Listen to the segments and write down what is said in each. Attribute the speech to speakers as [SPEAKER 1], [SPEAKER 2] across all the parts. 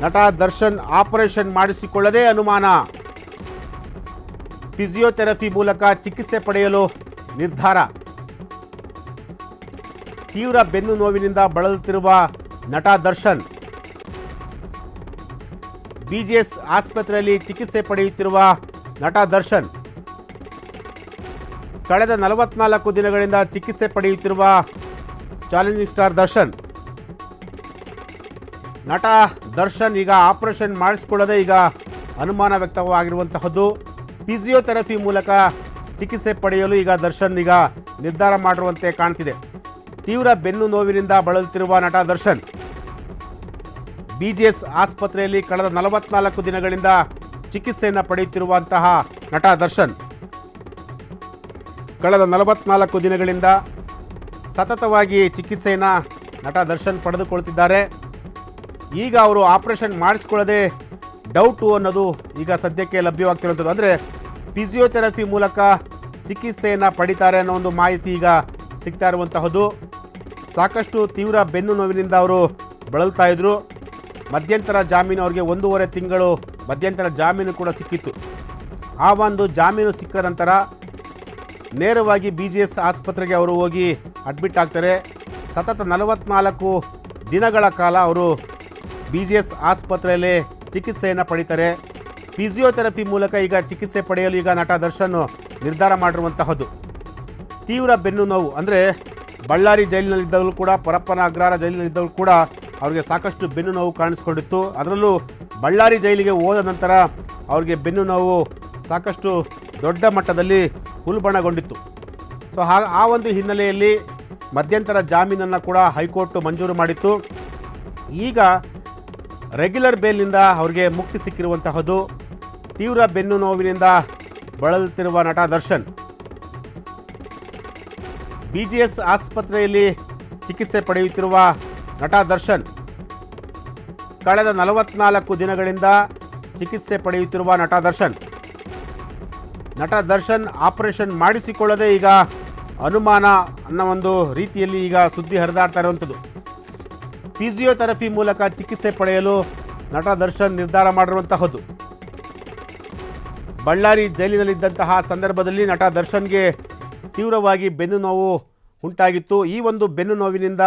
[SPEAKER 1] ನಟ ದರ್ಶನ್ ಆಪರೇಷನ್ ಮಾಡಿಸಿಕೊಳ್ಳದೆ ಅನುಮಾನ. ಫಿಸಿಯೋಥೆರಪಿ ಮೂಲಕ ಚಿಕಿತ್ಸೆ ಪಡೆಯಲು ನಿರ್ಧಾರ. ತೀವ್ರ ಬೆನ್ನು ನೋವಿನಿಂದ ಬಳಲುತ್ತಿರುವ ನಟ ದರ್ಶನ್ ಬಿಜಿಎಸ್ ಆಸ್ಪತ್ರೆಯಲ್ಲಿ ಚಿಕಿತ್ಸೆ ಪಡೆಯುತ್ತಿರುವ ನಟ ದರ್ಶನ್ ಕಳೆದ 44 ದಿನಗಳಿಂದ ಚಿಕಿತ್ಸೆ ಪಡೆಯುತ್ತಿರುವ ಚಾಲೆಂಜಿಂಗ್ ಸ್ಟಾರ್ ದರ್ಶನ್. ನಟ ದರ್ಶನ್ ಈಗ ಆಪರೇಷನ್ ಮಾಡಿಸಿಕೊಳ್ಳದೆ ಈಗ ಅನುಮಾನ ವ್ಯಕ್ತವಾಗಿರುವಂತಹದ್ದು. ಫಿಸಿಯೋಥೆರಪಿ ಮೂಲಕ ಚಿಕಿತ್ಸೆ ಪಡೆಯಲು ಈಗ ದರ್ಶನ್ ಈಗ ನಿರ್ಧಾರ ಮಾಡಿರುವಂತೆ ಕಾಣ್ತಿದೆ. ತೀವ್ರ ಬೆನ್ನು ನೋವಿನಿಂದ ಬಳಲುತ್ತಿರುವ ನಟ ದರ್ಶನ್ ಬಿಜಿಎಸ್ ಆಸ್ಪತ್ರೆಯಲ್ಲಿ ಕಳೆದ 44 ದಿನಗಳಿಂದ ಚಿಕಿತ್ಸೆಯನ್ನು ಪಡೆಯುತ್ತಿರುವಂತಹ ನಟ ದರ್ಶನ್ ಕಳೆದ 44 ದಿನಗಳಿಂದ ಸತತವಾಗಿ ಚಿಕಿತ್ಸೆಯನ್ನು ನಟ ದರ್ಶನ್ ಪಡೆದುಕೊಳ್ತಿದ್ದಾರೆ. ಈಗ ಅವರು ಆಪರೇಷನ್ ಮಾಡಿಸ್ಕೊಳ್ಳದೆ ಡೌಟು ಅನ್ನೋದು ಈಗ ಸದ್ಯಕ್ಕೆ ಲಭ್ಯವಾಗ್ತಿರುವಂಥದ್ದು. ಅಂದರೆ ಫಿಸಿಯೋಥೆರಪಿ ಮೂಲಕ ಚಿಕಿತ್ಸೆಯನ್ನು ಪಡಿತಾರೆ ಅನ್ನೋ ಒಂದು ಮಾಹಿತಿ ಈಗ ಸಿಗ್ತಾ ಇರುವಂತಹದ್ದು. ಸಾಕಷ್ಟು ತೀವ್ರ ಬೆನ್ನು ನೋವಿನಿಂದ ಅವರು ಬಳಲ್ತಾ ಇದ್ರು. ಮಧ್ಯಂತರ ಜಾಮೀನು ಅವರಿಗೆ 1.5 ತಿಂಗಳು ಮಧ್ಯಂತರ ಜಾಮೀನು ಕೂಡ ಸಿಕ್ಕಿತ್ತು. ಆ ಒಂದು ಜಾಮೀನು ಸಿಕ್ಕ ನಂತರ ನೇರವಾಗಿ ಬಿಜಿಎಸ್ ಆಸ್ಪತ್ರೆಗೆ ಅವರು ಹೋಗಿ ಅಡ್ಮಿಟ್ ಆಗ್ತಾರೆ. ಸತತ 44 ದಿನಗಳ ಕಾಲ ಅವರು ಬಿಜಿಎಸ್ ಆಸ್ಪತ್ರೆಯಲ್ಲಿ ಚಿಕಿತ್ಸೆಯನ್ನು ಪಡೀತಾರೆ. ಫಿಸಿಯೋಥೆರಪಿ ಮೂಲಕ ಈಗ ಚಿಕಿತ್ಸೆ ಪಡೆಯಲು ಈಗ ನಟ ದರ್ಶನ್ ನಿರ್ಧಾರ ಮಾಡಿರುವಂತಹದ್ದು. ತೀವ್ರ ಬೆನ್ನು ನೋವು ಅಂದರೆ ಬಳ್ಳಾರಿ ಜೈಲಿನಲ್ಲಿದ್ದವರು ಕೂಡ, ಪರಪ್ಪನ ಅಗ್ರಹಾರ ಜೈಲಿನಲ್ಲಿದ್ದವರು ಕೂಡ ಅವರಿಗೆ ಸಾಕಷ್ಟು ಬೆನ್ನು ನೋವು ಕಾಣಿಸ್ಕೊಂಡಿತ್ತು. ಅದರಲ್ಲೂ ಬಳ್ಳಾರಿ ಜೈಲಿಗೆ ಹೋದ ನಂತರ ಅವರಿಗೆ ಬೆನ್ನು ನೋವು ಸಾಕಷ್ಟು ದೊಡ್ಡ ಮಟ್ಟದಲ್ಲಿ ಉಲ್ಬಣಗೊಂಡಿತ್ತು. ಸೊ ಆ ಒಂದು ಹಿನ್ನೆಲೆಯಲ್ಲಿ ಮಧ್ಯಂತರ ಜಾಮೀನನ್ನು ಕೂಡ ಹೈಕೋರ್ಟ್ ಮಂಜೂರು ಮಾಡಿತ್ತು. ಈಗ ರೆಗ್ಯುಲರ್ ಬೇಲ್ನಿಂದ ಅವರಿಗೆ ಮುಕ್ತಿ ಸಿಕ್ಕಿರುವಂತಹದ್ದು. ತೀವ್ರ ಬೆನ್ನು ನೋವಿನಿಂದ ಬಳಲುತ್ತಿರುವ ನಟ ದರ್ಶನ್ ಬಿಜಿಎಸ್ ಆಸ್ಪತ್ರೆಯಲ್ಲಿ ಚಿಕಿತ್ಸೆ ಪಡೆಯುತ್ತಿರುವ ನಟ ದರ್ಶನ್ ಕಳೆದ 44 ದಿನಗಳಿಂದ ಚಿಕಿತ್ಸೆ ಪಡೆಯುತ್ತಿರುವ ನಟ ದರ್ಶನ್ ಆಪರೇಷನ್ ಮಾಡಿಸಿಕೊಳ್ಳದೆ ಈಗ ಅನುಮಾನ ಅನ್ನೋ ಒಂದು ರೀತಿಯಲ್ಲಿ ಈಗ ಸುದ್ದಿ ಹರಿದಾಡ್ತಾ ಇರುವಂಥದ್ದು. ಫಿಸಿಯೋಥೆರಪಿ ಮೂಲಕ ಚಿಕಿತ್ಸೆ ಪಡೆಯಲು ನಟ ದರ್ಶನ್ ನಿರ್ಧಾರ ಮಾಡಿರುವಂತಹದ್ದು. ಬಳ್ಳಾರಿ ಜೈಲಿನಲ್ಲಿದ್ದಂತಹ ಸಂದರ್ಭದಲ್ಲಿ ನಟ ದರ್ಶನ್ಗೆ ತೀವ್ರವಾಗಿ ಬೆನ್ನು ನೋವು ಉಂಟಾಗಿತ್ತು. ಈ ಒಂದು ಬೆನ್ನು ನೋವಿನಿಂದ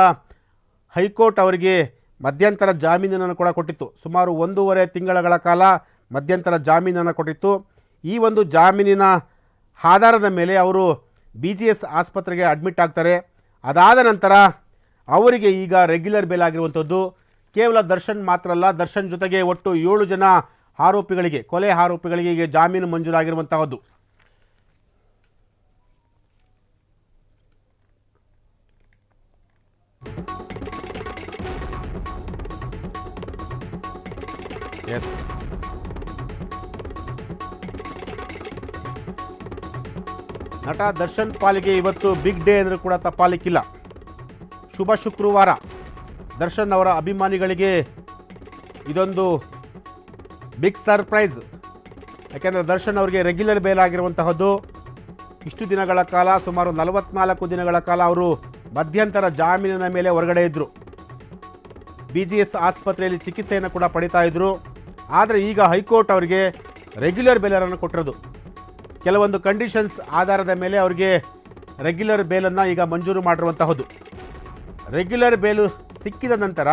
[SPEAKER 1] ಹೈಕೋರ್ಟ್ ಅವರಿಗೆ ಮಧ್ಯಂತರ ಜಾಮೀನನ್ನು ಕೂಡ ಕೊಟ್ಟಿತ್ತು. ಸುಮಾರು 1.5 ತಿಂಗಳ ಕಾಲ ಮಧ್ಯಂತರ ಜಾಮೀನನ್ನು ಕೊಟ್ಟಿತ್ತು. ಈ ಒಂದು ಜಾಮೀನಿನ ಆಧಾರದ ಮೇಲೆ ಅವರು ಬಿಜಿಎಸ್ ಆಸ್ಪತ್ರೆಗೆ ಅಡ್ಮಿಟ್ ಆಗ್ತಾರೆ. ಅದಾದ ನಂತರ ಅವರಿಗೆ ಈಗ ರೆಗ್ಯುಲರ್ ಬೇಲ್ ಆಗಿರುವಂಥದ್ದು. ಕೇವಲ ದರ್ಶನ್ ಮಾತ್ರ ಅಲ್ಲ, ದರ್ಶನ್ ಜೊತೆಗೆ ಒಟ್ಟು 7 ಜನ ಆರೋಪಿಗಳಿಗೆ, ಕೊಲೆ ಆರೋಪಿಗಳಿಗೆ ಈಗ ಜಾಮೀನು ಮಂಜೂರಾಗಿರುವಂತಹದ್ದು. ಎಸ್, ನಟ ದರ್ಶನ್ ಪಾಲಿಗೆ ಇವತ್ತು ಬಿಗ್ ಡೇ ಅಂದರೂ ಕೂಡ ತಪ್ಪಾಲಿಕ್ಕಿಲ್ಲ. ಶುಭ ಶುಕ್ರವಾರ. ದರ್ಶನ್ ಅವರ ಅಭಿಮಾನಿಗಳಿಗೆ ಇದೊಂದು ಬಿಗ್ ಸರ್ಪ್ರೈಸ್. ಯಾಕೆಂದರೆ ದರ್ಶನ್ ಅವರಿಗೆ ರೆಗ್ಯುಲರ್ ಬೇಲ್ ಆಗಿರುವಂತಹದ್ದು. ಇಷ್ಟು ದಿನಗಳ ಕಾಲ, ಸುಮಾರು 44 ದಿನಗಳ ಕಾಲ ಅವರು ಮಧ್ಯಂತರ ಜಾಮೀನಿನ ಮೇಲೆ ಹೊರಗಡೆ ಇದ್ದರು. ಬಿಜಿಎಸ್ ಆಸ್ಪತ್ರೆಯಲ್ಲಿ ಚಿಕಿತ್ಸೆಯನ್ನು ಕೂಡ ಪಡಿತಾ ಇದ್ದರು. ಆದರೆ ಈಗ ಹೈಕೋರ್ಟ್ ಅವರಿಗೆ ರೆಗ್ಯುಲರ್ ಬೇಲನ್ನು ಕೊಟ್ಟಿರೋದು. ಕೆಲವೊಂದು ಕಂಡೀಷನ್ಸ್ ಆಧಾರದ ಮೇಲೆ ಅವರಿಗೆ ರೆಗ್ಯುಲರ್ ಬೇಲನ್ನು ಈಗ ಮಂಜೂರು ಮಾಡಿರುವಂತಹದ್ದು. ರೆಗ್ಯುಲರ್ ಬೇಲು ಸಿಕ್ಕಿದ ನಂತರ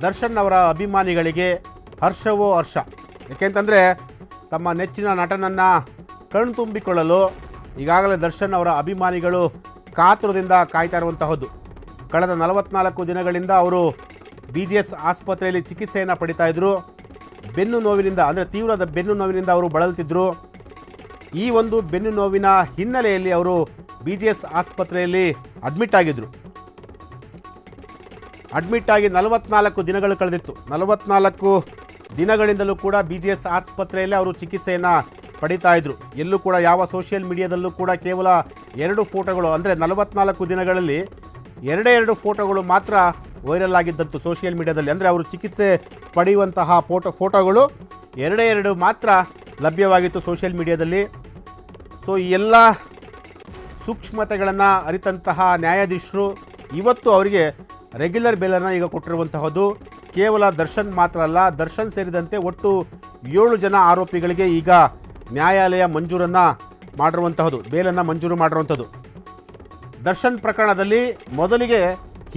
[SPEAKER 1] ದರ್ಶನ್ ಅವರ ಅಭಿಮಾನಿಗಳಿಗೆ ಹರ್ಷವೋ ಹರ್ಷ. ಯಾಕೆಂತಂದರೆ ತಮ್ಮ ನೆಚ್ಚಿನ ನಟನನ್ನು ಕಣ್ತುಂಬಿಕೊಳ್ಳಲು ಈಗಾಗಲೇ ದರ್ಶನ್ ಅವರ ಅಭಿಮಾನಿಗಳು ಕಾತುರದಿಂದ ಕಾಯ್ತಾ ಇರುವಂತಹದ್ದು. ಕಳೆದ 44 ದಿನಗಳಿಂದ ಅವರು ಬಿಜಿಎಸ್ ಆಸ್ಪತ್ರೆಯಲ್ಲಿ ಚಿಕಿತ್ಸೆಯನ್ನು ಪಡಿತಾ ಇದ್ದರು. ಬೆನ್ನು ನೋವಿನಿಂದ, ಅಂದರೆ ತೀವ್ರದ ಬೆನ್ನು ನೋವಿನಿಂದ ಅವರು ಬಳಲುತ್ತಿದ್ದರು. ಈ ಒಂದು ಬೆನ್ನು ನೋವಿನ ಹಿನ್ನೆಲೆಯಲ್ಲಿ ಅವರು ಬಿಜಿಎಸ್ ಆಸ್ಪತ್ರೆಯಲ್ಲಿ ಅಡ್ಮಿಟ್ ಆಗಿದ್ದರು. ಅಡ್ಮಿಟ್ ಆಗಿ 44 ದಿನಗಳು ಕಳೆದಿತ್ತು. 44 ದಿನಗಳಿಂದಲೂ ಕೂಡ ಬಿಜಿಎಸ್ ಆಸ್ಪತ್ರೆಯಲ್ಲಿ ಅವರು ಚಿಕಿತ್ಸೆಯನ್ನು ಪಡಿತಾ ಇದ್ದರು. ಎಲ್ಲೂ ಕೂಡ ಯಾವ ಸೋಷಿಯಲ್ ಮೀಡಿಯಾದಲ್ಲೂ ಕೂಡ ಕೇವಲ 2 ಫೋಟೋಗಳು, ಅಂದರೆ 44 ದಿನಗಳಲ್ಲಿ 2 ಫೋಟೋಗಳು ಮಾತ್ರ ವೈರಲ್ ಆಗಿದ್ದಂತು ಸೋಷಿಯಲ್ ಮೀಡಿಯಾದಲ್ಲಿ. ಅಂದರೆ ಅವರು ಚಿಕಿತ್ಸೆ ಪಡೆಯುವಂತಹ ಫೋಟೋಗಳು 2 ಮಾತ್ರ ಲಭ್ಯವಾಗಿತ್ತು ಸೋಷಿಯಲ್ ಮೀಡಿಯಾದಲ್ಲಿ. ಸೊ ಈ ಎಲ್ಲ ಸೂಕ್ಷ್ಮತೆಗಳನ್ನು ಅರಿತಂತಹ ನ್ಯಾಯಾಧೀಶರು ಇವತ್ತು ಅವರಿಗೆ ರೆಗ್ಯುಲರ್ ಬೇಲನ್ನು ಈಗ ಕೊಟ್ಟಿರುವಂತಹದ್ದು. ಕೇವಲ ದರ್ಶನ್ ಮಾತ್ರ ಅಲ್ಲ, ದರ್ಶನ್ ಸೇರಿದಂತೆ ಒಟ್ಟು 7 ಜನ ಆರೋಪಿಗಳಿಗೆ ಈಗ ನ್ಯಾಯಾಲಯ ಮಂಜೂರನ್ನು ಮಾಡಿರುವಂತಹದ್ದು, ಬೇಲನ್ನು ಮಂಜೂರು ಮಾಡಿರುವಂಥದ್ದು. ದರ್ಶನ್ ಪ್ರಕರಣದಲ್ಲಿ ಮೊದಲಿಗೆ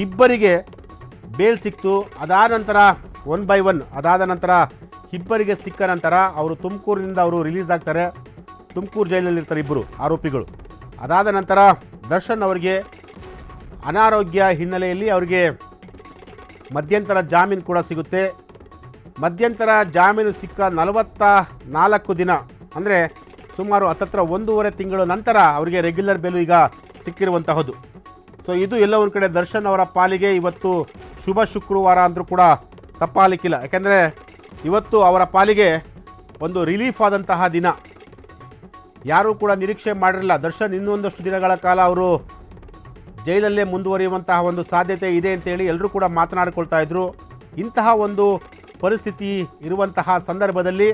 [SPEAKER 1] ಇಬ್ಬರಿಗೆ ಬೇಲ್ ಸಿಕ್ತು. ಅದಾದ ನಂತರ 1 by 1 ಅದಾದ ನಂತರ ಇಬ್ಬರಿಗೆ ಸಿಕ್ಕ ನಂತರ ಅವರು ತುಮಕೂರಿನಿಂದ ಅವರು ರಿಲೀಸ್ ಆಗ್ತಾರೆ. ತುಮಕೂರು ಜೈಲಲ್ಲಿರ್ತಾರೆ ಇಬ್ಬರು ಆರೋಪಿಗಳು. ಅದಾದ ನಂತರ ದರ್ಶನ್ ಅವರಿಗೆ ಅನಾರೋಗ್ಯ ಹಿನ್ನೆಲೆಯಲ್ಲಿ ಅವರಿಗೆ ಮಧ್ಯಂತರ ಜಾಮೀನು ಕೂಡ ಸಿಗುತ್ತೆ. ಮಧ್ಯಂತರ ಜಾಮೀನು ಸಿಕ್ಕ 44 ದಿನ ಅಂದರೆ ಸುಮಾರು ಹತ್ತತ್ರ 1.5 ತಿಂಗಳ ನಂತರ ಅವರಿಗೆ ರೆಗ್ಯುಲರ್ ಬೇಲು ಈಗ ಸಿಕ್ಕಿರುವಂತಹದ್ದು. ಸೊ ಇದು ಎಲ್ಲ ಒಂದು ಕಡೆ ದರ್ಶನ್ ಅವರ ಪಾಲಿಗೆ ಇವತ್ತು ಶುಭ ಶುಕ್ರವಾರ ಅಂದರೂ ಕೂಡ ತಪ್ಪಾಗಲಿಕ್ಕಿಲ್ಲ. ಯಾಕೆಂದರೆ ಇವತ್ತು ಅವರ ಪಾಲಿಗೆ ಒಂದು ರಿಲೀಫ್ ಆದಂತಹ ದಿನ. ಯಾರೂ ಕೂಡ ನಿರೀಕ್ಷೆ ಮಾಡಿರಲಿಲ್ಲ ದರ್ಶನ್ ಇನ್ನೊಂದಷ್ಟು ದಿನಗಳ ಕಾಲ ಅವರು ಜೈಲಲ್ಲೇ ಮುಂದುವರಿಯುವಂತಹ ಒಂದು ಸಾಧ್ಯತೆ ಇದೆ ಅಂತೇಳಿ ಎಲ್ಲರೂ ಕೂಡ ಮಾತನಾಡಿಕೊಳ್ತಾ ಇದ್ರು. ಇಂತಹ ಒಂದು ಪರಿಸ್ಥಿತಿ ಇರುವಂತಹ ಸಂದರ್ಭದಲ್ಲಿ